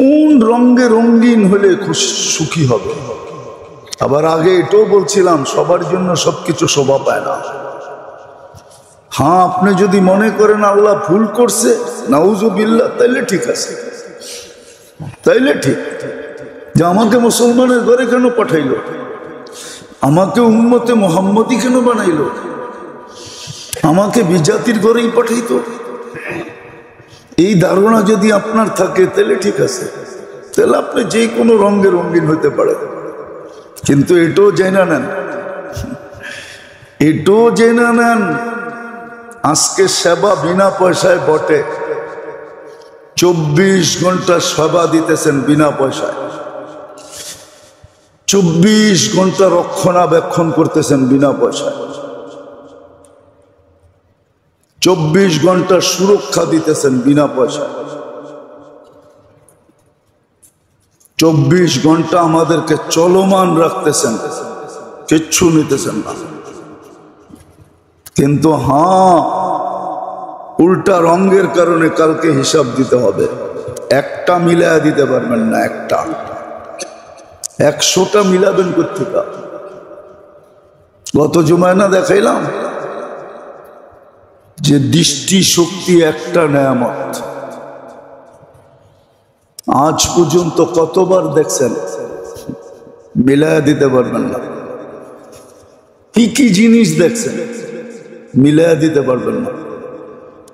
কোন রঙে রঙিন হলে সুখী হবে। আবার আগে এটাও বলছিলাম, সবার জন্য সবকিছু শোভা পায় না। হ্যাঁ, আপনি যদি মনে করেন আল্লাহ ভুল করছে, নাউজুবিল্লাহ, তাইলে ঠিক আছে, তাইলে ঠিক। যে আমাকে মুসলমানের ঘরে কেন পাঠাইলো, আমাকে উম্মতে মুহাম্মদী কেন বানাইলো, আমাকে বিজাতির ঘরেই পাঠাইতো, এই ধারণা যদি আপনার থাকে তাহলে ঠিক আছে, তাহলে আপনি যে কোনো রঙে রঙিন হতে পারেন। কিন্তু এটাও জেনে নেন, এটাও জেনে নেন, আজকে সেবা বিনা পয়সায় বটে। 24 ঘন্টা সেবা দিতেছেন বিনা পয়সায়, 24 ঘন্টা রক্ষণাবেক্ষণ করতেছেন বিনা পয়সায়, 24 ঘন্টা সুরক্ষা দিতেছেন বিনা পয়সায়, 24 ঘন্টা আমাদেরকে চলমান রাখতেছেন, কিচ্ছু নিতেছেন না। কিন্তু হ্যাঁ, উল্টা রঙের কারণে কালকে হিসাব দিতে হবে। একটা মিলায়া দিতে পারবেন না, একটা 100টা মিলাবেন কোথেকে? গত জুমায় না দেখাইলাম যে দৃষ্টি শক্তি একটা নেয়ামত। আজ পর্যন্ত কতবার দেখছেন, মিলায়া দিতে পারবেন না। কি কি জিনিস দেখছেন, মিলায়া দিতে পারবেন না।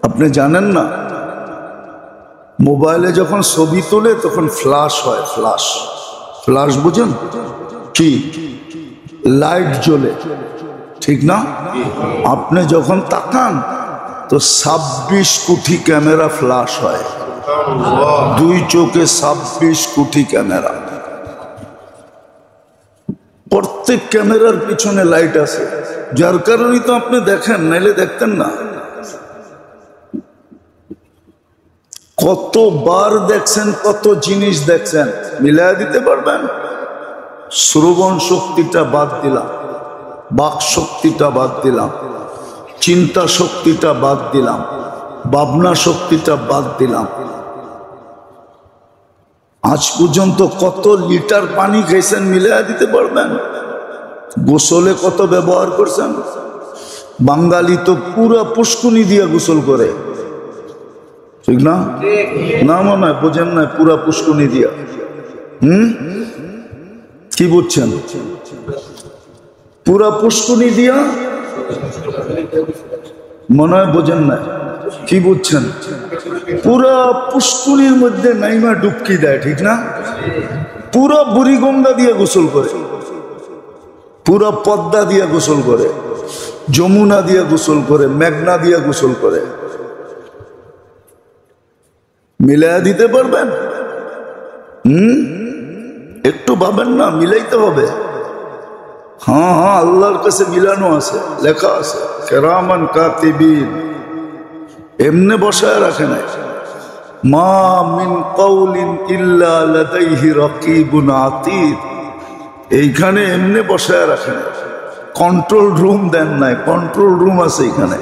আপনি জানেন না, মোবাইলে যখন ছবি তোলে তখন ফ্ল্যাশ হয়, ফ্ল্যাশ, ফ্ল্যাশ বুঝেন কি? লাইট জ্বলে, ঠিক না? আপনি যখন তাকান তো 26 কোটি ক্যামেরা ফ্ল্যাশ হয়, 2 চোখে 26 কোটি ক্যামেরা। প্রত্যেক ক্যামেরার পিছনে লাইট আছে, যার কারণেই তো আপনি দেখেন, নাইলে দেখতেন না। কতবার দেখছেন, কত জিনিস দেখছেন, মিলায়া দিতে পারবেন? শ্রবণ শক্তিটা বাদ দিলাম, বাক শক্তিটা বাদ দিলাম, চিন্তা শক্তিটা বাদ দিলাম, ভাবনা শক্তিটা বাদ দিলাম। আজ পর্যন্ত কত লিটার পানি খাইছেন, মিলায়া দিতে পারবেন? গোসলে কত ব্যবহার করছেন? বাঙালি তো পুরা পুষ্কুনি দিয়ে গোসল করে, ঠিক না? না মনে হয় বোঝেন না, পুরা পুষ্কুনি দিয়া। কি বুঝছেন? পুরা পুষ্কুনি দিয়া, মনে হয় বোঝেন না। কি বুঝছেন? পুরা পুষ্কুনির মধ্যে নাইমা ডুবকি দেয়, ঠিক না? পুরা বুড়িগঙ্গা দিয়ে গোসল করে, পুরা পদ্মা দিয়ে গোসল করে, যমুনা দিয়ে গোসল করে, মেঘনা দিয়ে গোসল করে। মিলাইয়া দিতে পারবেন? একটু ভাবেন না, মিলাইতে হবে। হ্যাঁ হ্যাঁ, আল্লাহর কাছে মিলানো আছে, লেখা আছে কিরামান কাতিবিন, এমনে বসায় রাখে নাই। মা মিন কাউলিন ইল্লা লাদাইহি রাকিবুন আতীদ, এইখানে এমনে বসায় রাখে নাই, কন্ট্রোল রুম দেন নাই, কন্ট্রোল রুম আছে এখানে।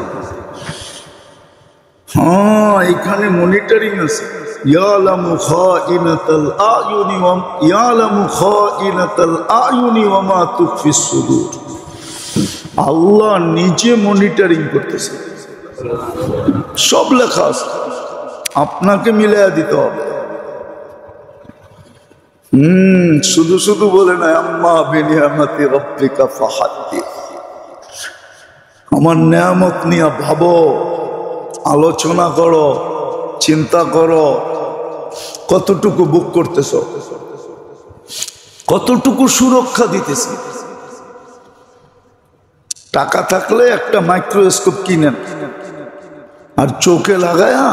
হ্যাঁ, এখানে মনিটরিং আছে। ইয়ালামু খাইনাতাল আয়ুনি ওয়া ইয়ালামু খাইনাতাল আয়ুনি ওয়া মা তুখফিস সুদূর। আল্লাহ নিজে মনিটরিং করতেছে, সব লেখা আছে, আপনাকে মিলাইয়া দিতে হবে। শুধু শুধু বলে না আম্মা বিনিয়ামাতি রাব্বিকা ফাহাদ্দিস, আমার নিয়ামত নিয়ে ভাবো, আলোচনা করো, চিন্তা করো, কতটুকু বুক করতেছ, কতটুকু সুরক্ষা দিতেছি। টাকা থাকলে একটা মাইক্রোস্কোপ কিনেন, আর চোখে লাগায়া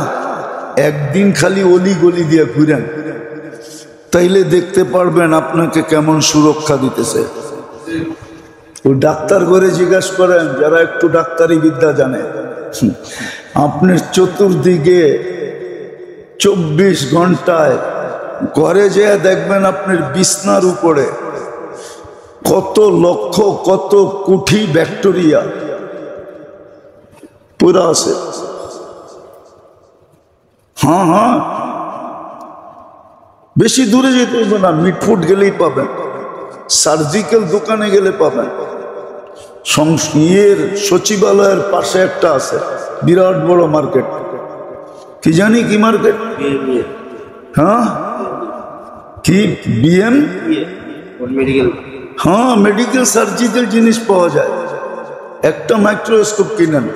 একদিন খালি অলি গলি দিয়ে ঘুরেন, তাইলে দেখতে পারবেন আপনাকে কেমন সুরক্ষা দিতেছে। ওই ডাক্তার করে জিজ্ঞাসা করেন, যারা একটু ডাক্তারি বিদ্যা জানে, আপনার চতুর্দিকে 24 ঘন্টায় ঘরে যেয়ে দেখবেন আপনার বিছনার উপরে কত লক্ষ কত কোটি ব্যাকটেরিয়া পুরা আছে। হ্যাঁ হ্যাঁ, বেশি দূরে যেতে হবে না, মিটফুট গেলেই পাবেন, সার্জিক্যাল দোকানে গেলে পাবেন, সচিবালয়ের পাশে একটা আছে বিরাট বড় মার্কেট, কি জানি কি মার্কেট, হ্যাঁ কি বিএম, হ্যাঁ মেডিকেল সার্জিক্যাল জিনিস পাওয়া যায়। একটা মাইক্রোস্কোপ কিনেন,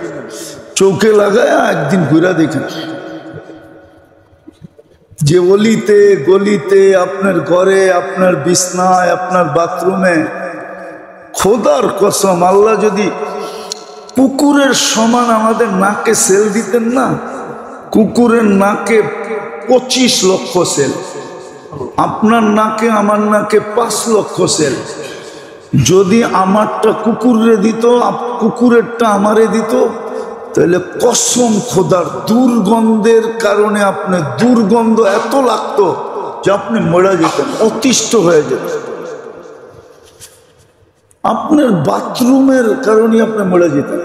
চোখে লাগায় একদিন ঘুরা দেখেন, যে অলিতে গলিতে, আপনার ঘরে, আপনার বিছনায়, আপনার বাথরুমে, খোদার কসম আল্লাহ যদি কুকুরের সমান আমাদের নাকে সেল দিতেন না, কুকুরের নাকে 25 লক্ষ সেল, আপনার নাকে আমার নাকে 5 লক্ষ সেল। যদি আমারটা কুকুরে দিত, কুকুরেরটা আমারে দিত, তাহলে কসম খোদার দুর্গন্ধের কারণে আপনি দুর্গন্ধ এত লাগতো যে আপনি মরে যেতেন, অতিষ্ঠ হয়ে যেতেন। আপনার বাথরুমের কারণে আপনি মরে যেতেন,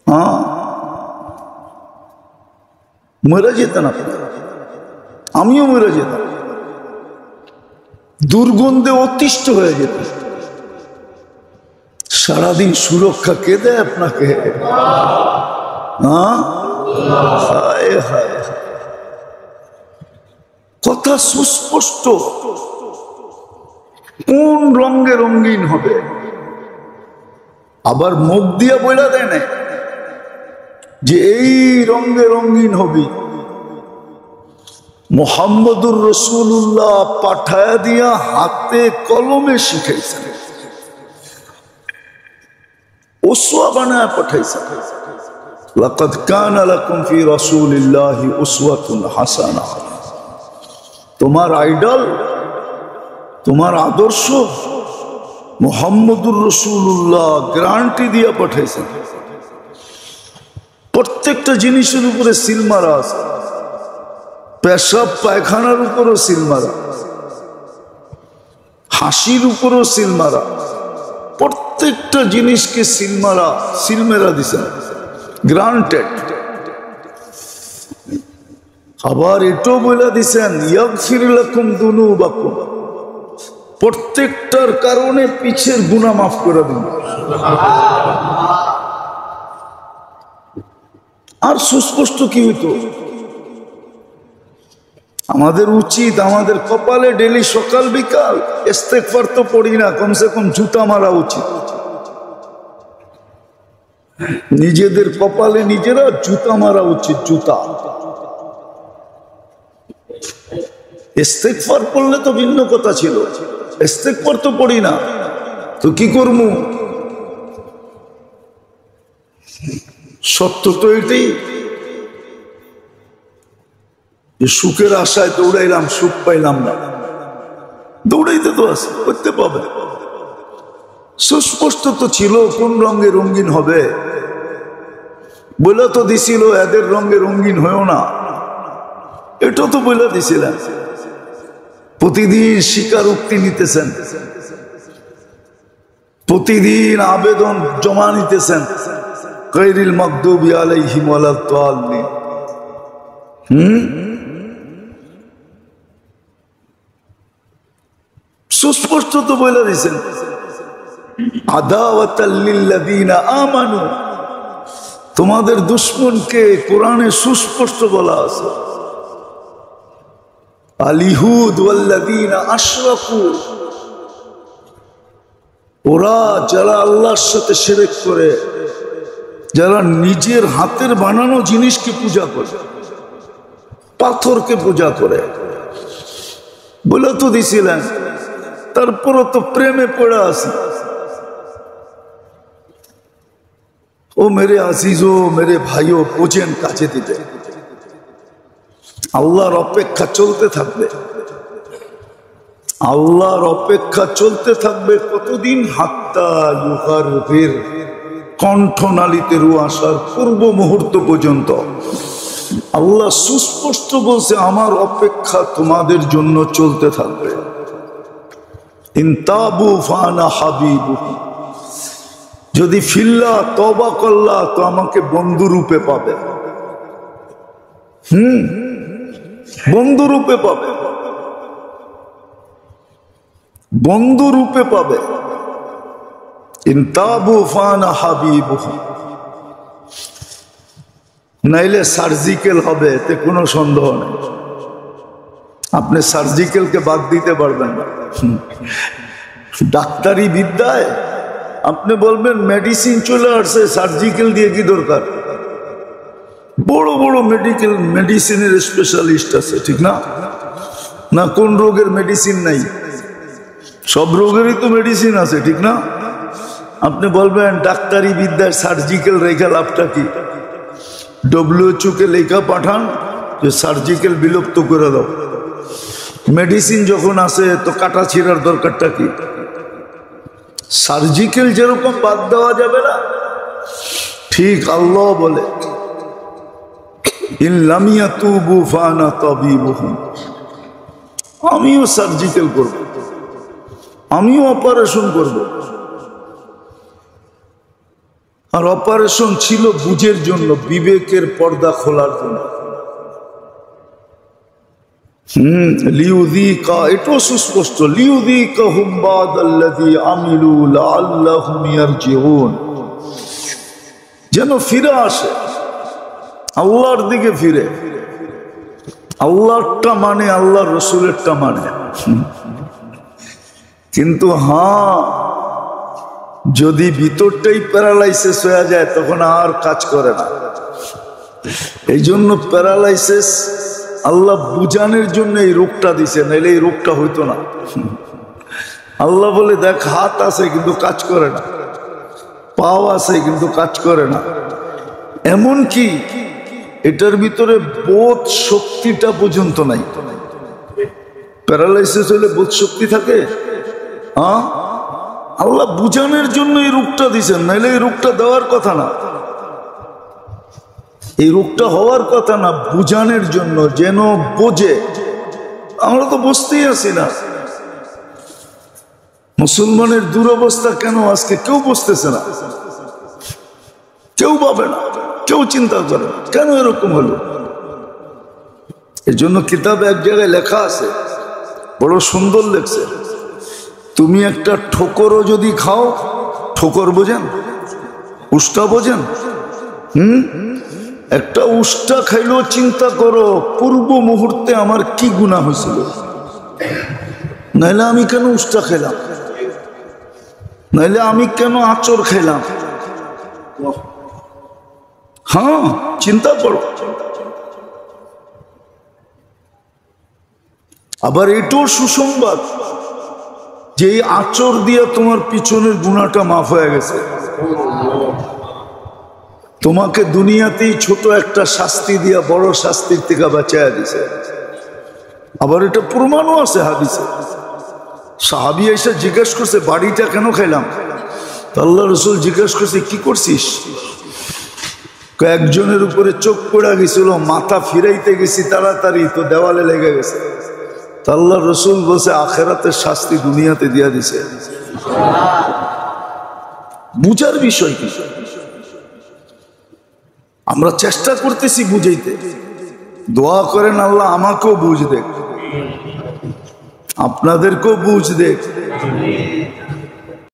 হ্যাঁ মরে যেতেন আপনি, আমিও মরে যেতাম, দুর্গন্ধে অতিষ্ঠ হয়ে যেত। সারাদিন সুরক্ষা কে দেয় আপনাকে? কথা সুস্পষ্ট, কোন রঙে রঙিন হবে, আবার মুখ দিয়ে বলে দেয় না যে এই রঙে রঙিন হবি। মুহাম্মদুর রাসূলুল্লাহ পাঠায়া দিয়া হাতে কলমে শিখাইছেন, উসওয়া বানায় পাঠাইছেন। লাকাদ কানা লাকুম ফি রাসূলিল্লাহি উসওয়াতুন হাসানাহ। তোমার আইডল, তোমার আদর্শ মুহাম্মদুর রাসূলুল্লাহ গ্যারান্টি দিয়া পাঠাইছেন। প্রত্যেকটা জিনিসের উপরে সিল মারা আছে, পেশাব পায়খানার উপরও সিল মারা, হাসির উপরও সিল মারা, প্রত্যেকটা জিনিসকে সিল মারা, সিল মেরা দিছেন, গ্রান্টেড। আবার এটাও বলে দিছেন ইয়াগফির লাকুম যুনুবাকুম, প্রত্যেকটার কারণে পিছের গুনাহ মাফ করে দিন। আর সুস্পষ্ট কি হইতো? আমাদের উচিত, আমাদের কপালে ডেলি সকাল বিকাল ইস্তেগফার তো পড়ি না, কমসে কম জুতা মারা উচিত। নিজেদের কপালে নিজেরা জুতা মারা উচিত, জুতা। ইস্তেগফার পড়লে তো ভিন্ন কথা ছিল, ইস্তেগফার তো পড়ি না, তো কি করবো? সত্য তো এটাই, সুখের আশায় দৌড়াইলাম, সুখ পাইলাম না। দৌড়াইতে তো আছে, করতে পাবে। সুস্পষ্ট তো ছিল কোন রঙে রঙিন হবে, বলে তো দিছিল এদের রঙে রঙিন হয়েও না, এটা তো বলে দিছিলেন। প্রতিদিন স্বীকারোক্তি নিতেছেন, প্রতিদিন আবেদন জমা নিতেছেন, গায়রিল মাগদুবি আলাইহিম ওয়ালাদ দাল্লিন। সুস্পষ্ট তো বলে দিয়েছেন আদাওয়াতাল লিল্লাযিনা আমানু, তোমাদের দুশমনকে কোরআনে সুস্পষ্ট বলা আছে। আল ইহুদ ওয়াল্লাযিনা আশরাকু, ওরা যারা আল্লাহর সাথে শিরক করে, যারা নিজের হাতের বানানো জিনিসকে পূজা করে, পাথরকে পূজা করে, বলে তো দিছিলেন। তারপরও তো প্রেমে পড়ে আছে। ও মেরে আজিজো, মেরে ভাইও, বোঝেন কাছে দিতে, আল্লাহর অপেক্ষা চলতে থাকবে, আল্লাহর অপেক্ষা চলতে থাকবে। কতদিন? হাত্তা ইউগারবির, কণ্ঠনালীতে রু আসার পূর্ব মুহূর্ত পর্যন্ত। আল্লাহ সুস্পষ্ট বলছে আমার অপেক্ষা তোমাদের জন্য চলতে থাকবে। ইনতাবু ফানা হাবিবু, যদি ফিল্লা তওবা করলা তো আমাকে বন্ধু রূপে পাবে। বন্ধু রূপে পাবে, বন্ধু রূপে পাবে। ইনতাবু ফানা হাবিবুহু, নাইলে সার্জিক্যাল হবে, এতে কোনো সন্দেহ নেই। আপনি সার্জিক্যালকে বাদ দিতে পারবেন না। ডাক্তারি বিদ্যায় আপনি বলবেন মেডিসিন চলে আসছে, সার্জিক্যাল দিয়ে কি দরকার? বড় বড় মেডিসিনের স্পেশালিস্ট আছে, ঠিক না? না কোন রোগের মেডিসিন নাই? সব রোগেরই তো মেডিসিন আছে, ঠিক না? আপনি বলবেন ডাক্তারি বিদ্যায় সার্জিক্যাল রেখা লাভটা কি? WHO কে লেখা পাঠান যে সার্জিক্যাল বিলুপ্ত করে দাও। মেডিসিন যখন আসে তো কাটা ছিঁড়ার দরকারটা কি? সার্জিক্যাল যেরকম বাদ দেওয়া যাবে না, ঠিক আল্লাহ বলে ইন লাম ইয়াতুবু ফানা তাবিবুহুম, আমিও সার্জিক্যাল করব, আমিও অপারেশন করব। আর অপারেশন ছিল বুঝের জন্য, বিবেকের পর্দা খোলার জন্য। লিউযীকা, এটাও সুস্পষ্ট, লিউযীকাহুম বাদাল্লাযী আমিলু লাআল্লাহুম ইয়ারজিউন, যেন ফিরে আসে, আল্লাহর দিকে ফিরে। আল্লাহরটা মানে আল্লাহর রসুলেরটা মানে। কিন্তু হ্যাঁ, যদি ভিতরটাই প্যারালাইসিস হয়ে যায় তখন আর কাজ করে না। এই জন্য প্যারালাইসিস আল্লাহ বুঝানোর জন্য এই রোগটা দিছে, নাইলে এই রোগটা হইতো না। আল্লাহ বলে দেখ, হাত আছে কিন্তু কাজ করে না, পাও আছে কিন্তু কাজ করে না, এমন কি এটার ভিতরে বোধ শক্তিটা পর্যন্ত নাই। প্যারালাইসিস হলে বোধ শক্তি থাকে? হ্যাঁ, আল্লাহ বুঝানোর জন্য এই রোগটা দিছেন, নাইলে এই রোগটা দেওয়ার কথা না, এই রোগটা হওয়ার কথা না। বুঝানোর জন্য, যেন বোঝে। আমরা তো বুঝতেই আছি না। মুসলমানের দুরবস্থা কেন আজকে কেউ বুঝতেছে না, কেউ ভাবে না, কেউ চিন্তা করে না, কেন এরকম হলো? এই জন্য কিতাবে এক জায়গায় লেখা আছে, বড় সুন্দর লেখছে, তুমি একটা ঠোকরও যদি খাও, ঠোকর বোঝেন, উষ্টা বোঝেন? একটা উষ্টা খাইলেও চিন্তা করো পূর্ব মুহূর্তে আমার কি গুনাহ হয়েছিল, নাইলে আমি কেন উষ্টা খেলাম, নাইলে আমি কেন আচর খেলাম। হ্যাঁ, চিন্তা করো। আবার এটাও সুসংবাদ যে এই আচর দিয়ে তোমার পিছনের গুনাহটা মাফ হয়ে গেছে। তোমাকে দুনিয়াতেই ছোট একটা শাস্তি দিয়া বড় শাস্তির থেকে বাঁচাইয়া দিছে। আবার এটা প্রমাণও আছে হাদিসে। সাহাবী এসে জিজ্ঞেস করছে, বাড়িটা কেন খাইলাম? আল্লাহ রসুল জিজ্ঞেস করছে, কি করছিস? কয়েকজনের উপরে চোখ পড়া গেছিল, মাথা ফিরাইতে গেছি তাড়াতাড়ি, তো দেওয়ালে লেগে গেছে। আল্লাহ রসুল বলছে, আখেরাতের শাস্তি দুনিয়াতে দিয়া দিছে। বুঝার বিষয় কি? আমরা চেষ্টা করতেছি বুঝাইতে। দোয়া করেন আল্লাহ আমাকেও বুঝ দেখ, আপনাদেরকেও বুঝ দেখ।